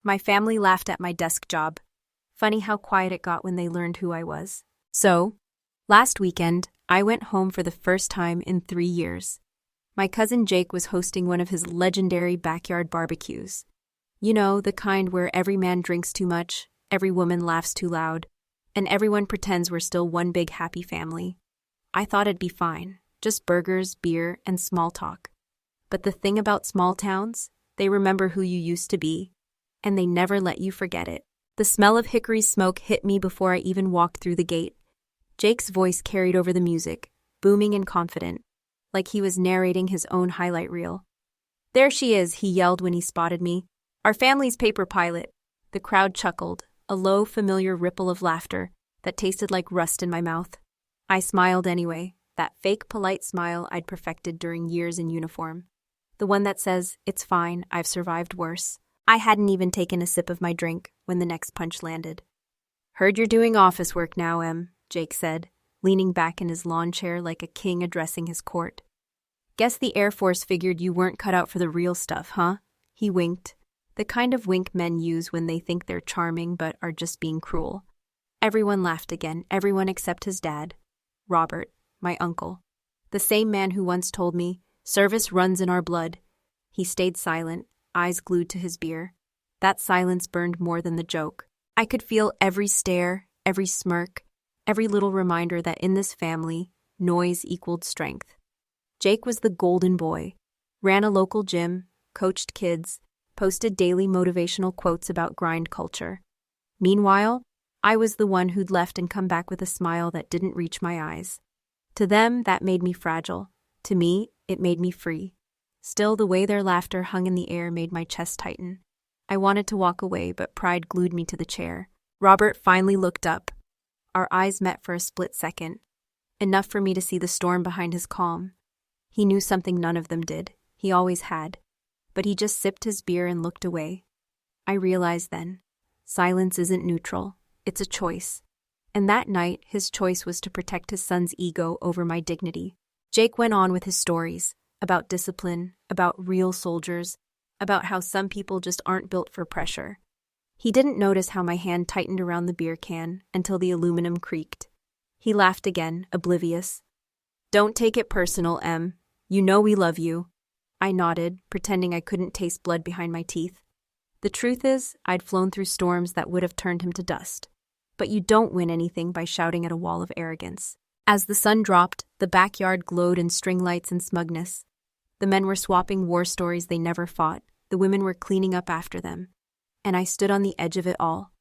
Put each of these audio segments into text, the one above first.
My family laughed at my desk job. Funny how quiet it got when they learned who I was. So, last weekend, I went home for the first time in 3 years. My cousin Jake was hosting one of his legendary backyard barbecues. You know, the kind where every man drinks too much, every woman laughs too loud, and everyone pretends we're still one big happy family. I thought it'd be fine, just burgers, beer, and small talk. But the thing about small towns, they remember who you used to be, and they never let you forget it. The smell of hickory smoke hit me before I even walked through the gate. Jake's voice carried over the music, booming and confident, like he was narrating his own highlight reel. "There she is," he yelled when he spotted me. "Our family's paper pilot." The crowd chuckled, a low, familiar ripple of laughter that tasted like rust in my mouth. I smiled anyway, that fake, polite smile I'd perfected during years in uniform. The one that says, "It's fine, I've survived worse." I hadn't even taken a sip of my drink when the next punch landed. "Heard you're doing office work now, Em," Jake said, leaning back in his lawn chair like a king addressing his court. "Guess the Air Force figured you weren't cut out for the real stuff, huh?" He winked, the kind of wink men use when they think they're charming but are just being cruel. Everyone laughed again, everyone except his dad, Robert, my uncle. The same man who once told me, "Service runs in our blood." He stayed silent, eyes glued to his beer. That silence burned more than the joke. I could feel every stare, every smirk, every little reminder that in this family, noise equaled strength. Jake was the golden boy, ran a local gym, coached kids, posted daily motivational quotes about grind culture. Meanwhile, I was the one who'd left and come back with a smile that didn't reach my eyes. To them, that made me fragile. To me, it made me free. Still, the way their laughter hung in the air made my chest tighten. I wanted to walk away, but pride glued me to the chair. Robert finally looked up. Our eyes met for a split second, enough for me to see the storm behind his calm. He knew something none of them did. He always had. But he just sipped his beer and looked away. I realized then, silence isn't neutral. It's a choice. And that night, his choice was to protect his son's ego over my dignity. Jake went on with his stories. About discipline, about real soldiers, about how some people just aren't built for pressure. He didn't notice how my hand tightened around the beer can until the aluminum creaked. He laughed again, oblivious. "Don't take it personal, Em. You know we love you." I nodded, pretending I couldn't taste blood behind my teeth. The truth is, I'd flown through storms that would have turned him to dust. But you don't win anything by shouting at a wall of arrogance. As the sun dropped, the backyard glowed in string lights and smugness. The men were swapping war stories they never fought. The women were cleaning up after them. And I stood on the edge of it all,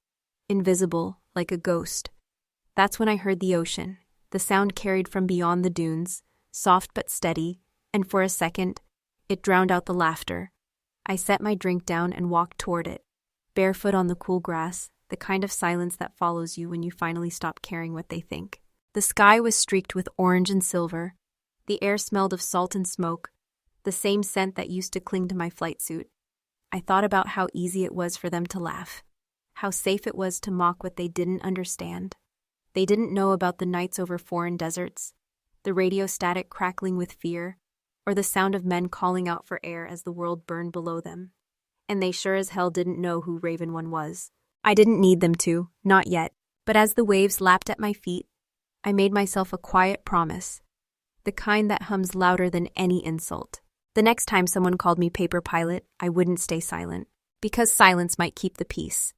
invisible, like a ghost. That's when I heard the ocean. The sound carried from beyond the dunes, soft but steady, and for a second, it drowned out the laughter. I set my drink down and walked toward it, barefoot on the cool grass, the kind of silence that follows you when you finally stop caring what they think. The sky was streaked with orange and silver. The air smelled of salt and smoke, the same scent that used to cling to my flight suit. I thought about how easy it was for them to laugh, how safe it was to mock what they didn't understand. They didn't know about the nights over foreign deserts, the radio static crackling with fear, or the sound of men calling out for air as the world burned below them. And they sure as hell didn't know who Raven One was. I didn't need them to, not yet, but as the waves lapped at my feet, I made myself a quiet promise, the kind that hums louder than any insult. The next time someone called me paper pilot, I wouldn't stay silent, because silence might keep the peace.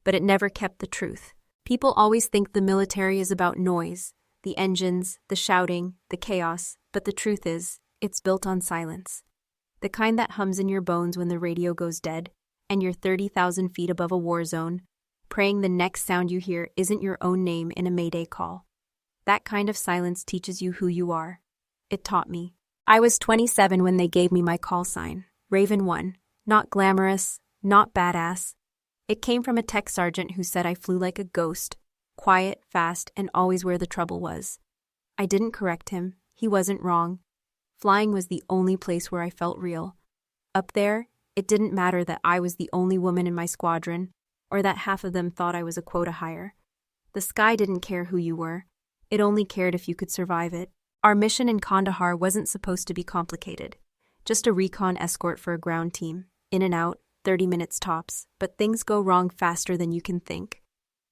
But it never kept the truth. People always think the military is about noise, the engines, the shouting, the chaos, but the truth is, it's built on silence. The kind that hums in your bones when the radio goes dead, and you're 30,000 feet above a war zone, praying the next sound you hear isn't your own name in a Mayday call. That kind of silence teaches you who you are. It taught me. I was 27 when they gave me my call sign, Raven One. Not glamorous, not badass. It came from a tech sergeant who said I flew like a ghost, quiet, fast, and always where the trouble was. I didn't correct him. He wasn't wrong. Flying was the only place where I felt real. Up there, it didn't matter that I was the only woman in my squadron, or that half of them thought I was a quota hire. The sky didn't care who you were. It only cared if you could survive it. Our mission in Kandahar wasn't supposed to be complicated. Just a recon escort for a ground team, in and out, 30 minutes tops, but things go wrong faster than you can think.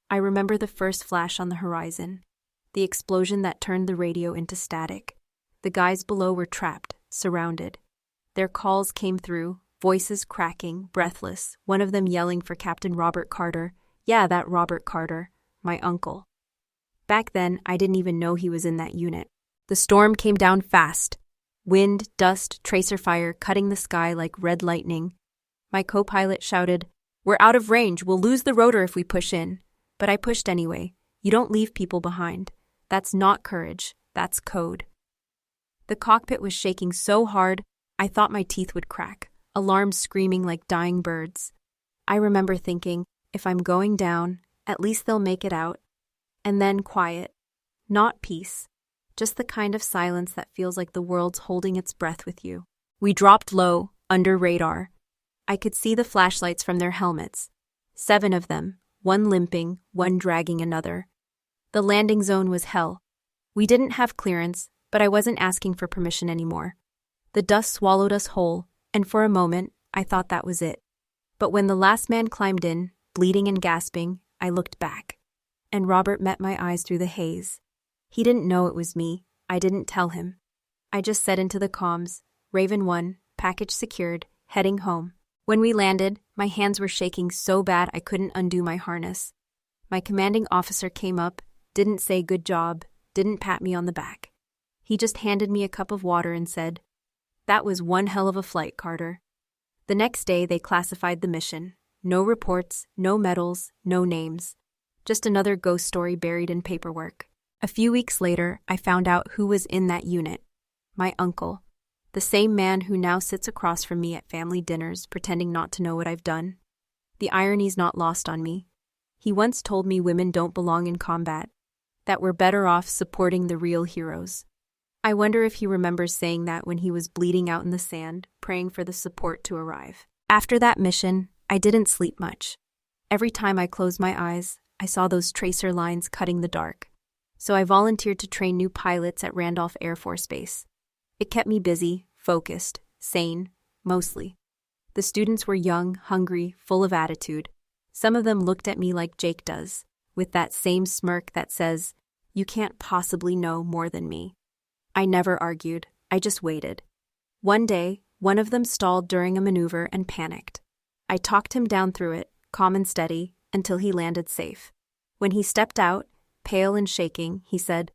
I remember the first flash on the horizon, the explosion that turned the radio into static. The guys below were trapped, surrounded. Their calls came through, voices cracking, breathless, one of them yelling for Captain Robert Carter. Yeah, that Robert Carter, my uncle. Back then, I didn't even know he was in that unit. The storm came down fast. Wind, dust, tracer fire cutting the sky like red lightning. My co-pilot shouted, "We're out of range, we'll lose the rotor if we push in." But I pushed anyway. You don't leave people behind. That's not courage, that's code. The cockpit was shaking so hard, I thought my teeth would crack, alarms screaming like dying birds. I remember thinking, if I'm going down, at least they'll make it out. And then quiet. Not peace. Just the kind of silence that feels like the world's holding its breath with you. We dropped low, under radar. I could see the flashlights from their helmets. 7 of them, one limping, one dragging another. The landing zone was hell. We didn't have clearance, but I wasn't asking for permission anymore. The dust swallowed us whole, and for a moment, I thought that was it. But when the last man climbed in, bleeding and gasping, I looked back. And Robert met my eyes through the haze. He didn't know it was me. I didn't tell him. I just said into the comms, Raven 1, package secured, heading home. When we landed, my hands were shaking so bad I couldn't undo my harness. My commanding officer came up, didn't say good job, didn't pat me on the back. He just handed me a cup of water and said, "That was one hell of a flight, Carter." The next day they classified the mission. No reports, no medals, no names. Just another ghost story buried in paperwork. A few weeks later, I found out who was in that unit. My uncle. The same man who now sits across from me at family dinners, pretending not to know what I've done. The irony's not lost on me. He once told me women don't belong in combat, that we're better off supporting the real heroes. I wonder if he remembers saying that when he was bleeding out in the sand, praying for the support to arrive. After that mission, I didn't sleep much. Every time I closed my eyes, I saw those tracer lines cutting the dark. So I volunteered to train new pilots at Randolph Air Force Base. It kept me busy, focused, sane, mostly. The students were young, hungry, full of attitude. Some of them looked at me like Jake does, with that same smirk that says, "You can't possibly know more than me." I never argued, I just waited. One day, one of them stalled during a maneuver and panicked. I talked him down through it, calm and steady, until he landed safe. When he stepped out, pale and shaking, he said,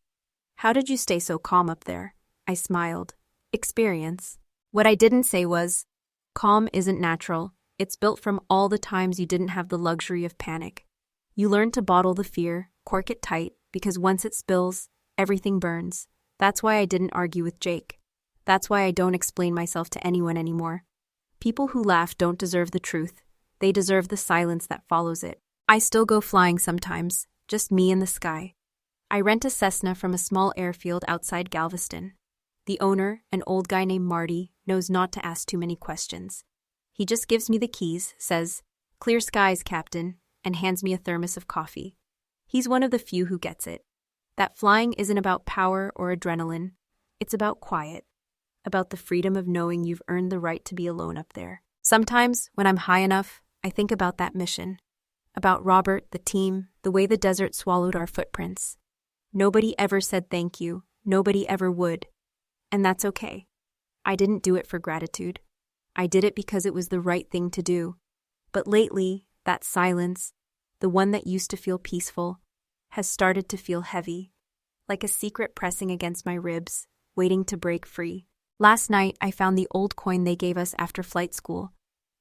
"How did you stay so calm up there?" I smiled. Experience. What I didn't say was, calm isn't natural. It's built from all the times you didn't have the luxury of panic. You learn to bottle the fear, cork it tight, because once it spills, everything burns. That's why I didn't argue with Jake. That's why I don't explain myself to anyone anymore. People who laugh don't deserve the truth. They deserve the silence that follows it. I still go flying sometimes, just me in the sky. I rent a Cessna from a small airfield outside Galveston. The owner, an old guy named Marty, knows not to ask too many questions. He just gives me the keys, says, "Clear skies, Captain," and hands me a thermos of coffee. He's one of the few who gets it. That flying isn't about power or adrenaline. It's about quiet. About the freedom of knowing you've earned the right to be alone up there. Sometimes, when I'm high enough, I think about that mission. About Robert, the team, the way the desert swallowed our footprints. Nobody ever said thank you. Nobody ever would. And that's okay. I didn't do it for gratitude. I did it because it was the right thing to do. But lately, that silence, the one that used to feel peaceful, has started to feel heavy, like a secret pressing against my ribs, waiting to break free. Last night, I found the old coin they gave us after flight school,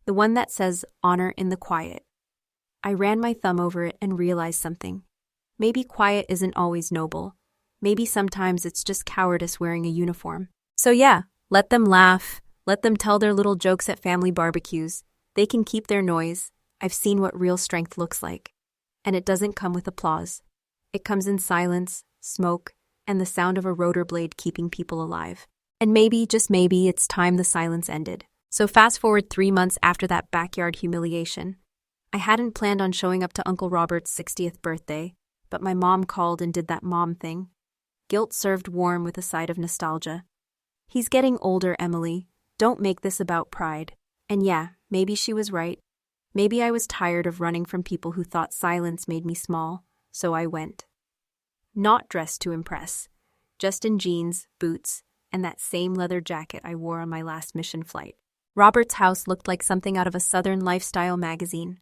the one that says honor in the quiet. I ran my thumb over it and realized something. Maybe quiet isn't always noble. Maybe sometimes it's just cowardice wearing a uniform. So yeah, let them laugh. Let them tell their little jokes at family barbecues. They can keep their noise. I've seen what real strength looks like. And it doesn't come with applause. It comes in silence, smoke, and the sound of a rotor blade keeping people alive. And maybe, just maybe, it's time the silence ended. So fast forward 3 months after that backyard humiliation. I hadn't planned on showing up to Uncle Robert's 60th birthday, but my mom called and did that mom thing. Guilt served warm with a side of nostalgia. "He's getting older, Emily. Don't make this about pride." And yeah, maybe she was right. Maybe I was tired of running from people who thought silence made me small, so I went. Not dressed to impress, just in jeans, boots, and that same leather jacket I wore on my last mission flight. Robert's house looked like something out of a Southern lifestyle magazine.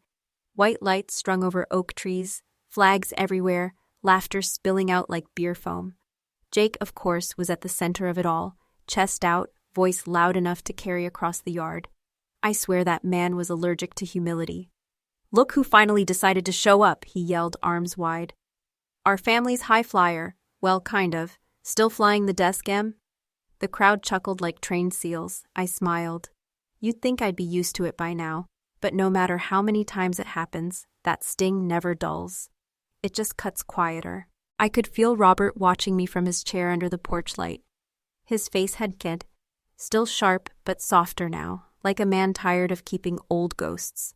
White lights strung over oak trees, flags everywhere, laughter spilling out like beer foam. Jake, of course, was at the center of it all, chest out, voice loud enough to carry across the yard. I swear that man was allergic to humility. "Look who finally decided to show up," he yelled, arms wide. "Our family's high flyer, well, kind of, still flying the desk, Em?" The crowd chuckled like trained seals. I smiled. You'd think I'd be used to it by now, but no matter how many times it happens, that sting never dulls. It just cuts quieter. I could feel Robert watching me from his chair under the porch light. His face had kid, still sharp but softer now, like a man tired of keeping old ghosts.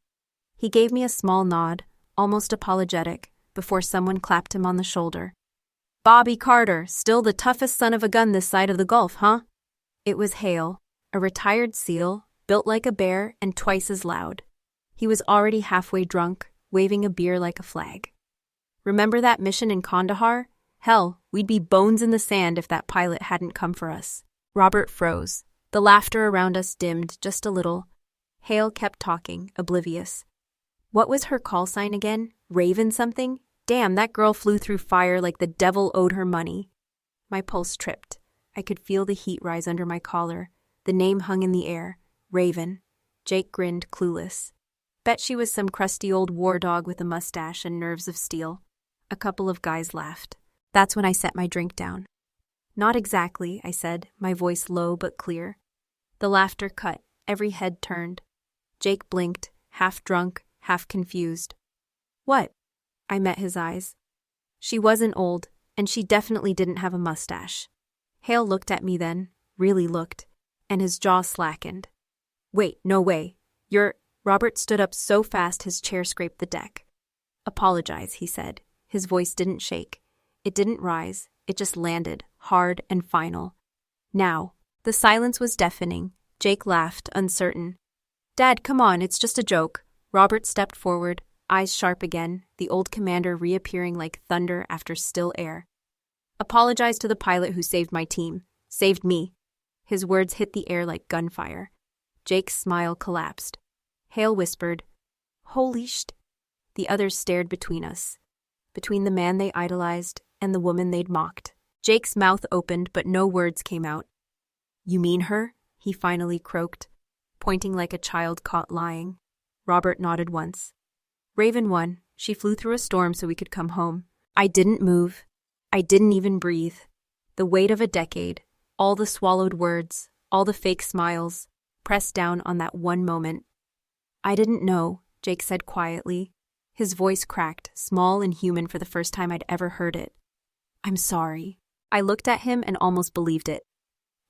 He gave me a small nod, almost apologetic, before someone clapped him on the shoulder. "Bobby Carter, still the toughest son of a gun this side of the Gulf, huh?" It was Hale, a retired SEAL, built like a bear and twice as loud. He was already halfway drunk, waving a beer like a flag. "Remember that mission in Kandahar? Hell, we'd be bones in the sand if that pilot hadn't come for us." Robert froze. The laughter around us dimmed just a little. Hale kept talking, oblivious. What was her call sign again? Raven something? Damn, that girl flew through fire like the devil owed her money. My pulse tripped. I could feel the heat rise under my collar. The name hung in the air. Raven. Jake grinned, clueless. Bet she was some crusty old war dog with a mustache and nerves of steel. A couple of guys laughed. That's when I set my drink down. "Not exactly," I said, my voice low but clear. The laughter cut. Every head turned. Jake blinked, half drunk, half confused. "What?" I met his eyes. She wasn't old, and she definitely didn't have a mustache. Hale looked at me then, really looked, and his jaw slackened. "Wait, no way. You're—" Robert stood up so fast his chair scraped the deck. "Apologize," he said. His voice didn't shake. It didn't rise. It just landed, hard and final. "Now." The silence was deafening. Jake laughed, uncertain. "Dad, come on, it's just a joke." Robert stepped forward, eyes sharp again, the old commander reappearing like thunder after still air. "Apologize to the pilot who saved my team. Saved me." His words hit the air like gunfire. Jake's smile collapsed. Hale whispered, "Holy sh—" The others stared between us. Between the man they idolized and the woman they'd mocked. Jake's mouth opened, but no words came out. "You mean her?" he finally croaked, pointing like a child caught lying. Robert nodded once. "Raven won. She flew through a storm so we could come home. I didn't move. I didn't even breathe. The weight of a decade, all the swallowed words, all the fake smiles, pressed down on that one moment. I didn't know," Jake said quietly. His voice cracked, small and human for the first time I'd ever heard it. "I'm sorry." I looked at him and almost believed it.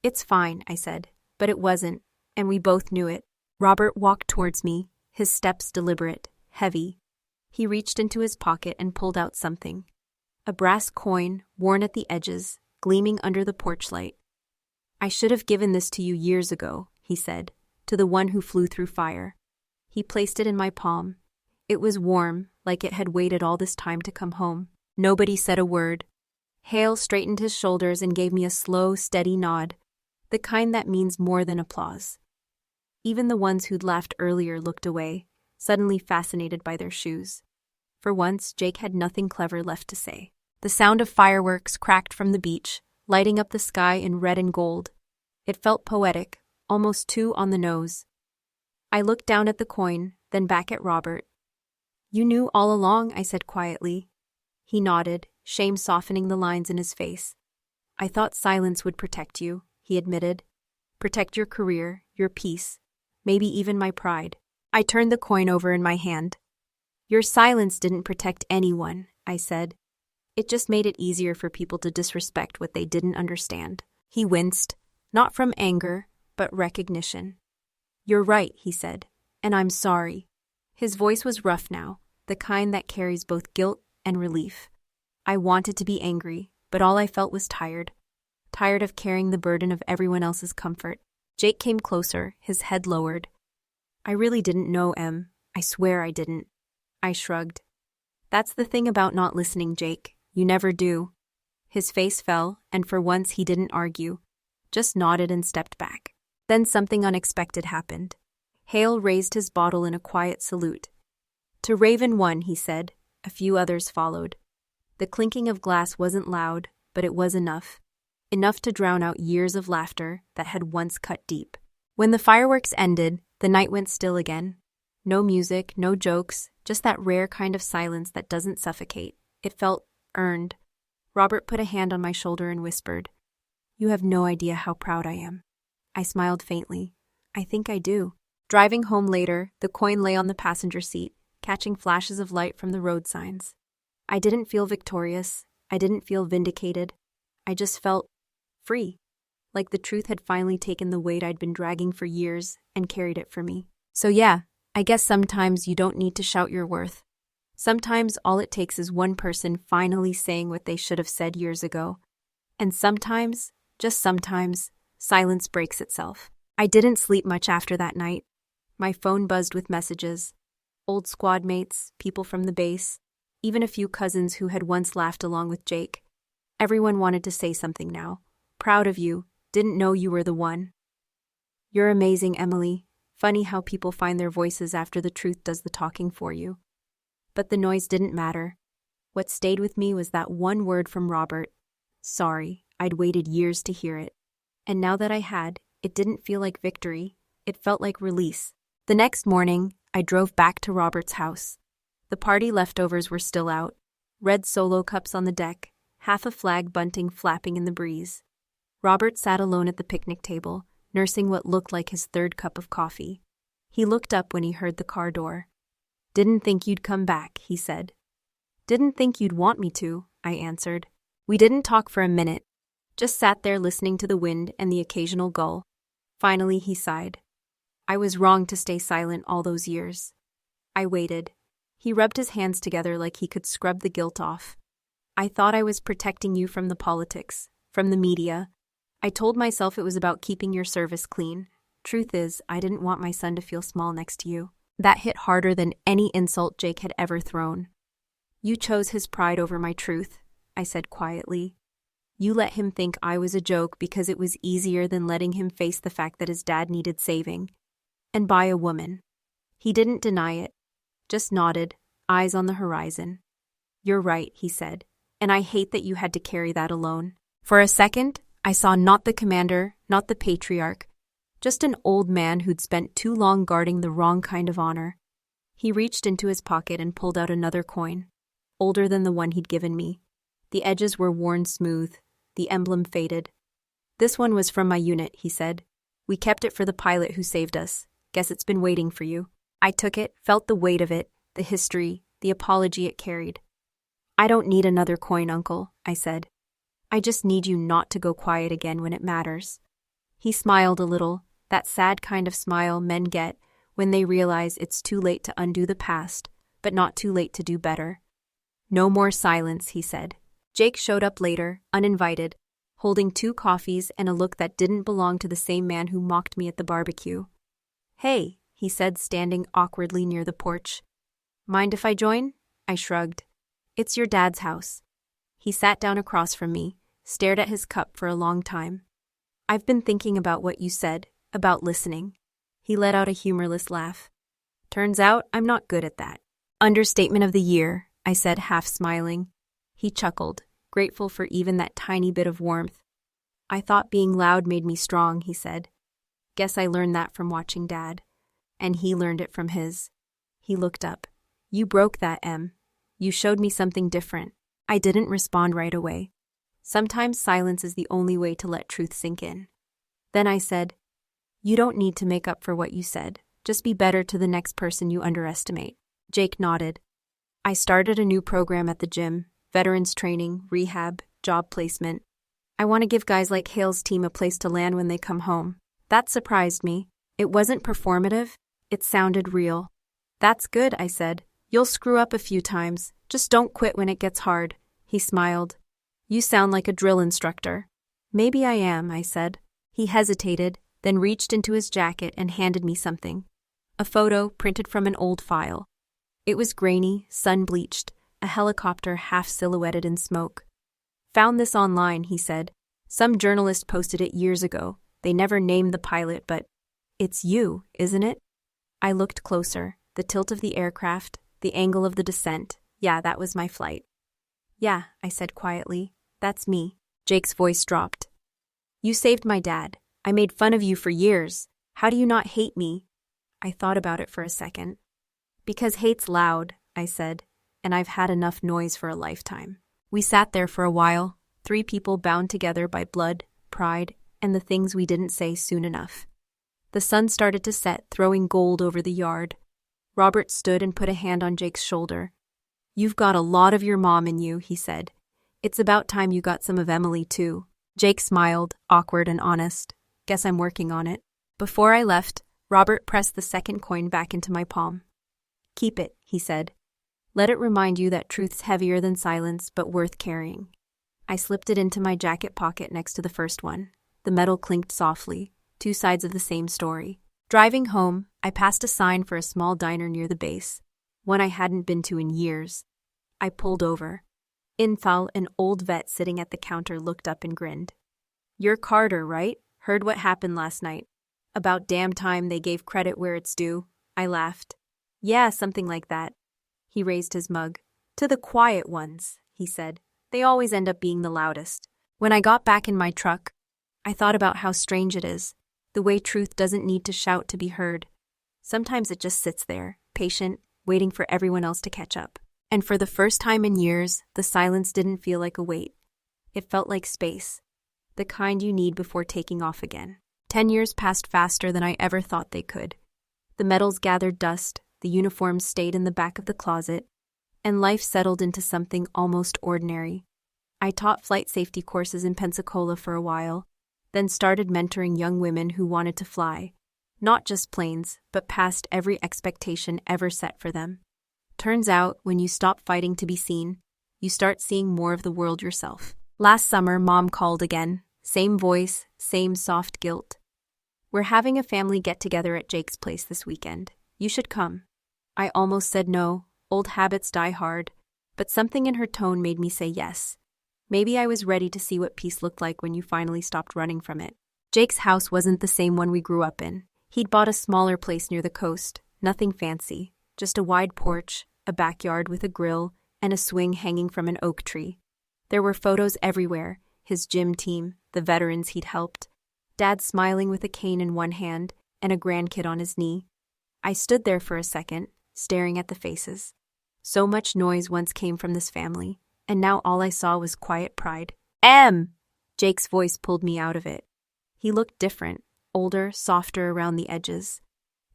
"It's fine," I said, but it wasn't, and we both knew it. Robert walked towards me, his steps deliberate, heavy. He reached into his pocket and pulled out something. A brass coin, worn at the edges, gleaming under the porch light. "I should have given this to you years ago," he said, "to the one who flew through fire." He placed it in my palm. It was warm, like it had waited all this time to come home. Nobody said a word. Hale straightened his shoulders and gave me a slow, steady nod, the kind that means more than applause. Even the ones who'd laughed earlier looked away, suddenly fascinated by their shoes. For once, Jake had nothing clever left to say. The sound of fireworks cracked from the beach, lighting up the sky in red and gold. It felt poetic, almost too on the nose. I looked down at the coin, then back at Robert. "You knew all along," I said quietly. He nodded, shame softening the lines in his face. "I thought silence would protect you," he admitted. "Protect your career, your peace, maybe even my pride." I turned the coin over in my hand. "Your silence didn't protect anyone," I said. "It just made it easier for people to disrespect what they didn't understand." He winced, not from anger, but recognition. "You're right," he said, "and I'm sorry." His voice was rough now, the kind that carries both guilt and relief. I wanted to be angry, but all I felt was tired. Tired of carrying the burden of everyone else's comfort. Jake came closer, his head lowered. "I really didn't know, Em. I swear I didn't. I shrugged. That's the thing about not listening, Jake. You never do. His face fell, and for once he didn't argue, just nodded and stepped back. Then something unexpected happened. Hale raised his bottle in a quiet salute. To Raven 1, he said. A few others followed. The clinking of glass wasn't loud, but it was enough. Enough to drown out years of laughter that had once cut deep. When the fireworks ended, the night went still again. No music, no jokes, just that rare kind of silence that doesn't suffocate. It felt earned. Robert put a hand on my shoulder and whispered, "You have no idea how proud I am." I smiled faintly. I think I do. Driving home later, the coin lay on the passenger seat, catching flashes of light from the road signs. I didn't feel victorious. I didn't feel vindicated. I just felt free, like the truth had finally taken the weight I'd been dragging for years and carried it for me. So yeah, I guess sometimes you don't need to shout your worth. Sometimes all it takes is one person finally saying what they should have said years ago. And sometimes, just sometimes, silence breaks itself. I didn't sleep much after that night. My phone buzzed with messages. Old squad mates, people from the base, even a few cousins who had once laughed along with Jake. Everyone wanted to say something now. Proud of you. Didn't know you were the one. You're amazing, Emily. Funny how people find their voices after the truth does the talking for you. But the noise didn't matter. What stayed with me was that one word from Robert. Sorry, I'd waited years to hear it. And now that I had, it didn't feel like victory. It felt like release. The next morning, I drove back to Robert's house. The party leftovers were still out. Red Solo cups on the deck, half a flag bunting flapping in the breeze. Robert sat alone at the picnic table, nursing what looked like his third cup of coffee. He looked up when he heard the car door. "Didn't think you'd come back," he said. "Didn't think you'd want me to," I answered. We didn't talk for a minute, just sat there listening to the wind and the occasional gull. Finally, he sighed. "I was wrong to stay silent all those years." I waited. He rubbed his hands together like he could scrub the guilt off. "I thought I was protecting you from the politics, from the media. I told myself it was about keeping your service clean. Truth is, I didn't want my son to feel small next to you." That hit harder than any insult Jake had ever thrown. "You chose his pride over my truth," I said quietly. "You let him think I was a joke because it was easier than letting him face the fact that his dad needed saving. And by a woman." He didn't deny it, just nodded, eyes on the horizon. "You're right," he said, "and I hate that you had to carry that alone." For a second, I saw not the commander, not the patriarch, just an old man who'd spent too long guarding the wrong kind of honor. He reached into his pocket and pulled out another coin, older than the one he'd given me. The edges were worn smooth, the emblem faded. "This one was from my unit," he said. "We kept it for the pilot who saved us. Guess it's been waiting for you." I took it, felt the weight of it, the history, the apology it carried. "I don't need another coin, Uncle," I said. "I just need you not to go quiet again when it matters." He smiled a little, that sad kind of smile men get when they realize it's too late to undo the past, but not too late to do better. "No more silence," he said. Jake showed up later, uninvited, holding 2 coffees and a look that didn't belong to the same man who mocked me at the barbecue. "Hey," he said, standing awkwardly near the porch. "Mind if I join?" I shrugged. "It's your dad's house." He sat down across from me, stared at his cup for a long time. "I've been thinking about what you said, about listening." He let out a humorless laugh. "Turns out I'm not good at that." "Understatement of the year," I said, half smiling. He chuckled, grateful for even that tiny bit of warmth. "I thought being loud made me strong," he said. "Guess I learned that from watching Dad." And he learned it from his. He looked up. "You broke that, Em. You showed me something different." I didn't respond right away. Sometimes silence is the only way to let truth sink in. Then I said, "You don't need to make up for what you said. Just be better to the next person you underestimate." Jake nodded. "I started a new program at the gym, veterans training, rehab, job placement. I want to give guys like Hale's team a place to land when they come home." That surprised me. It wasn't performative. It sounded real. "That's good," I said. "You'll screw up a few times. Just don't quit when it gets hard." He smiled. "You sound like a drill instructor." "Maybe I am," I said. He hesitated, then reached into his jacket and handed me something. A photo printed from an old file. It was grainy, sun-bleached, a helicopter half silhouetted in smoke. Found this online, he said. Some journalist posted it years ago. They never named the pilot, but it's you, isn't it? I looked closer. The tilt of the aircraft, the angle of the descent. Yeah, that was my flight. Yeah, I said quietly. That's me. Jake's voice dropped. You saved my dad. I made fun of you for years. How do you not hate me? I thought about it for a second. Because hate's loud, I said, and I've had enough noise for a lifetime. We sat there for a while, 3 people bound together by blood, pride, and the things we didn't say soon enough. The sun started to set, throwing gold over the yard. Robert stood and put a hand on Jake's shoulder. You've got a lot of your mom in you, he said. It's about time you got some of Emily, too. Jake smiled, awkward and honest. Guess I'm working on it. Before I left, Robert pressed the second coin back into my palm. Keep it, he said. Let it remind you that truth's heavier than silence, but worth carrying. I slipped it into my jacket pocket next to the first one. The metal clinked softly, 2 sides of the same story. Driving home, I passed a sign for a small diner near the base, one I hadn't been to in years. I pulled over. Inthal, an old vet sitting at the counter, looked up and grinned. You're Carter, right? Heard what happened last night. About damn time they gave credit where it's due. I laughed. Yeah, something like that. He raised his mug. To the quiet ones, he said. They always end up being the loudest. When I got back in my truck, I thought about how strange it is, the way truth doesn't need to shout to be heard. Sometimes it just sits there, patient, waiting for everyone else to catch up. And for the first time in years, the silence didn't feel like a weight. It felt like space, the kind you need before taking off again. 10 years passed faster than I ever thought they could. The medals gathered dust, the uniforms stayed in the back of the closet, and life settled into something almost ordinary. I taught flight safety courses in Pensacola for a while, then started mentoring young women who wanted to fly, not just planes, but past every expectation ever set for them. Turns out, when you stop fighting to be seen, you start seeing more of the world yourself. Last summer, Mom called again. Same voice, same soft guilt. We're having a family get-together at Jake's place this weekend. You should come. I almost said no. Old habits die hard. But something in her tone made me say yes. Maybe I was ready to see what peace looked like when you finally stopped running from it. Jake's house wasn't the same one we grew up in. He'd bought a smaller place near the coast. Nothing fancy. Just a wide porch, a backyard with a grill, and a swing hanging from an oak tree. There were photos everywhere. His gym team, the veterans he'd helped. Dad smiling with a cane in one hand and a grandkid on his knee. I stood there for a second, staring at the faces. So much noise once came from this family, and now all I saw was quiet pride. Jake's voice pulled me out of it. He looked different, older, softer around the edges.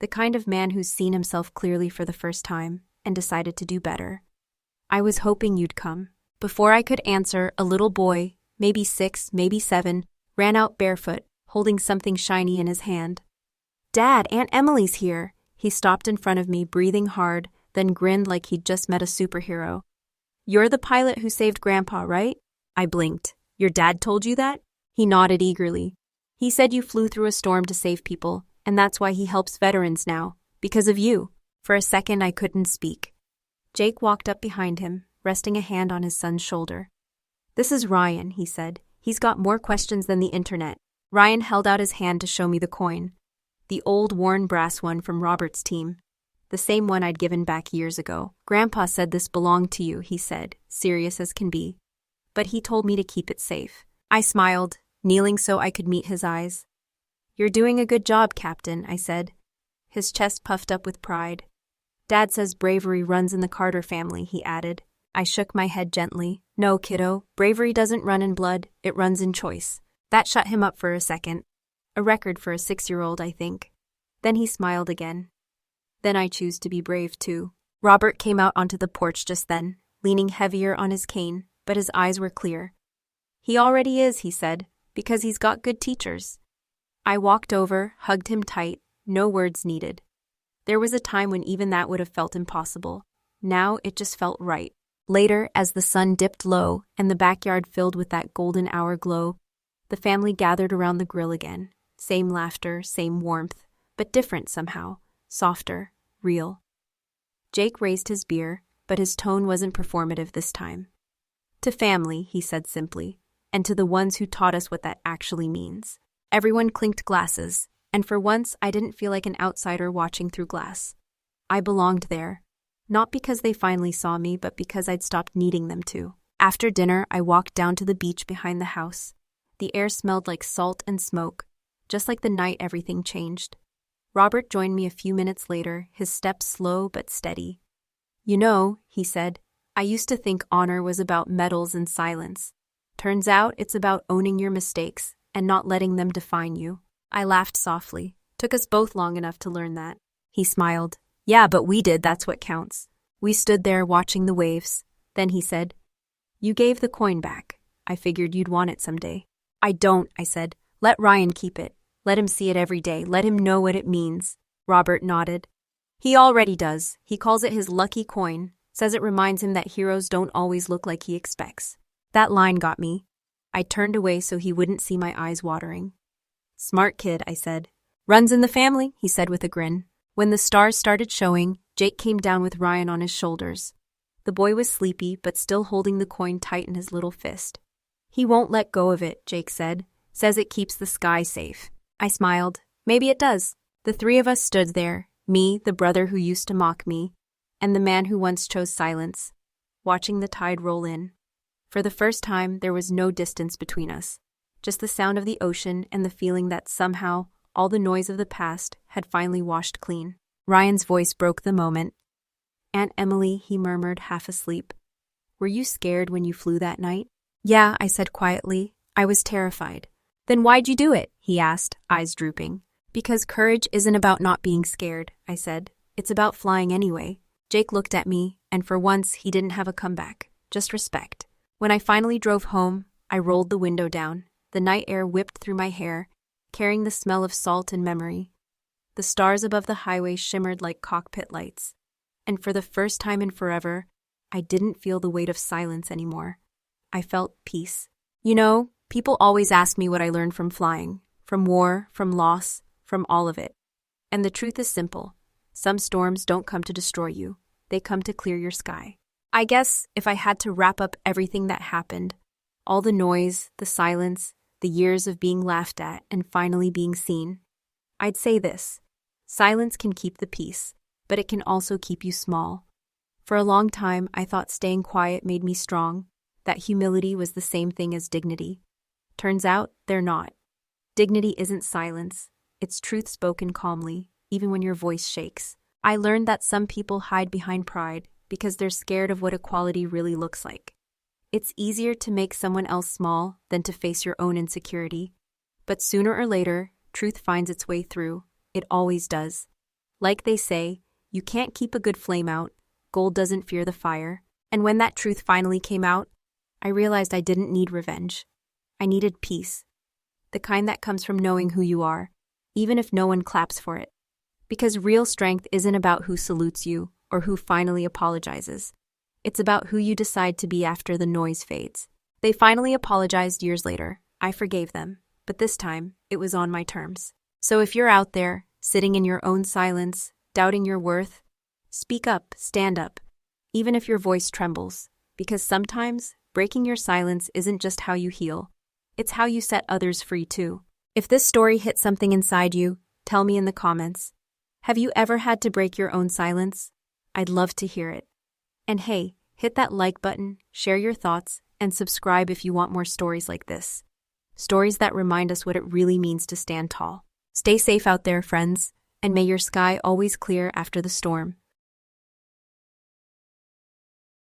The kind of man who's seen himself clearly for the first time and decided to do better. I was hoping you'd come. Before I could answer, a little boy, maybe 6, maybe 7, ran out barefoot, holding something shiny in his hand. Dad, Aunt Emily's here. He stopped in front of me, breathing hard, then grinned like he'd just met a superhero. You're the pilot who saved Grandpa, right? I blinked. Your dad told you that? He nodded eagerly. He said you flew through a storm to save people, and that's why he helps veterans now, because of you. For a second, I couldn't speak. Jake walked up behind him, resting a hand on his son's shoulder. This is Ryan, he said. He's got more questions than the internet. Ryan held out his hand to show me the coin. The old worn brass one from Robert's team. The same one I'd given back years ago. Grandpa said this belonged to you, he said, serious as can be. But he told me to keep it safe. I smiled, kneeling so I could meet his eyes. You're doing a good job, Captain, I said. His chest puffed up with pride. Dad says bravery runs in the Carter family, he added. I shook my head gently. No, kiddo, bravery doesn't run in blood, it runs in choice. That shut him up for a second. A record for a 6-year-old, I think. Then he smiled again. Then I choose to be brave, too. Robert came out onto the porch just then, leaning heavier on his cane, but his eyes were clear. He already is, he said, because he's got good teachers. I walked over, hugged him tight, no words needed. There was a time when even that would have felt impossible. Now it just felt right. Later, as the sun dipped low and the backyard filled with that golden hour glow, the family gathered around the grill again. Same laughter, same warmth, but different somehow. softer, real. Jake raised his beer, but his tone wasn't performative this time. To family, he said simply, and to the ones who taught us what that actually means. Everyone clinked glasses, and for once I didn't feel like an outsider watching through glass. I belonged there, not because they finally saw me, but because I'd stopped needing them to. After dinner, I walked down to the beach behind the house. The air smelled like salt and smoke, just like the night everything changed. Robert joined me a few minutes later, his steps slow but steady. "You know," he said, "I used to think honor was about medals and silence. Turns out it's about owning your mistakes and not letting them define you." I laughed softly. "Took us both long enough to learn that." He smiled. "Yeah, but we did, that's what counts." We stood there watching the waves. Then he said, "You gave the coin back. I figured you'd want it someday." "I don't," I said. "Let Ryan keep it. Let him see it every day. Let him know what it means." Robert nodded. "He already does. He calls it his lucky coin, says it reminds him that heroes don't always look like he expects." That line got me. I turned away so he wouldn't see my eyes watering. "Smart kid," I said. "Runs in the family," he said with a grin. When the stars started showing, Jake came down with Ryan on his shoulders. The boy was sleepy, but still holding the coin tight in his little fist. "He won't let go of it," Jake said. "Says it keeps the sky safe." I smiled. "Maybe it does." The three of us stood there, me, the brother who used to mock me, and the man who once chose silence, watching the tide roll in. For the first time, there was no distance between us, just the sound of the ocean and the feeling that somehow all the noise of the past had finally washed clean. Ryan's voice broke the moment. "Aunt Emily," he murmured, half asleep. "Were you scared when you flew that night?" "Yeah," I said quietly. "I was terrified." "Then why'd you do it?" he asked, eyes drooping. "Because courage isn't about not being scared," I said. "It's about flying anyway." Jake looked at me, and for once he didn't have a comeback, just respect. When I finally drove home, I rolled the window down. The night air whipped through my hair, carrying the smell of salt and memory. The stars above the highway shimmered like cockpit lights. And for the first time in forever, I didn't feel the weight of silence anymore. I felt peace. You know, people always ask me what I learned from flying, from war, from loss, from all of it. And the truth is simple. Some storms don't come to destroy you. They come to clear your sky. I guess if I had to wrap up everything that happened, all the noise, the silence, the years of being laughed at and finally being seen, I'd say this: silence can keep the peace, but it can also keep you small. For a long time, I thought staying quiet made me strong, that humility was the same thing as dignity. Turns out, they're not. Dignity isn't silence. It's truth spoken calmly, even when your voice shakes. I learned that some people hide behind pride because they're scared of what equality really looks like. It's easier to make someone else small than to face your own insecurity. But sooner or later, truth finds its way through. It always does. Like they say, you can't keep a good flame out. Gold doesn't fear the fire. And when that truth finally came out, I realized I didn't need revenge. I needed peace. The kind that comes from knowing who you are, even if no one claps for it. Because real strength isn't about who salutes you or who finally apologizes. It's about who you decide to be after the noise fades. They finally apologized years later. I forgave them, but this time, it was on my terms. So if you're out there, sitting in your own silence, doubting your worth, speak up, stand up, even if your voice trembles, because sometimes breaking your silence isn't just how you heal, it's how you set others free too. If this story hit something inside you, tell me in the comments. Have you ever had to break your own silence? I'd love to hear it. And hey, hit that like button, share your thoughts, and subscribe if you want more stories like this. Stories that remind us what it really means to stand tall. Stay safe out there, friends, and may your sky always clear after the storm.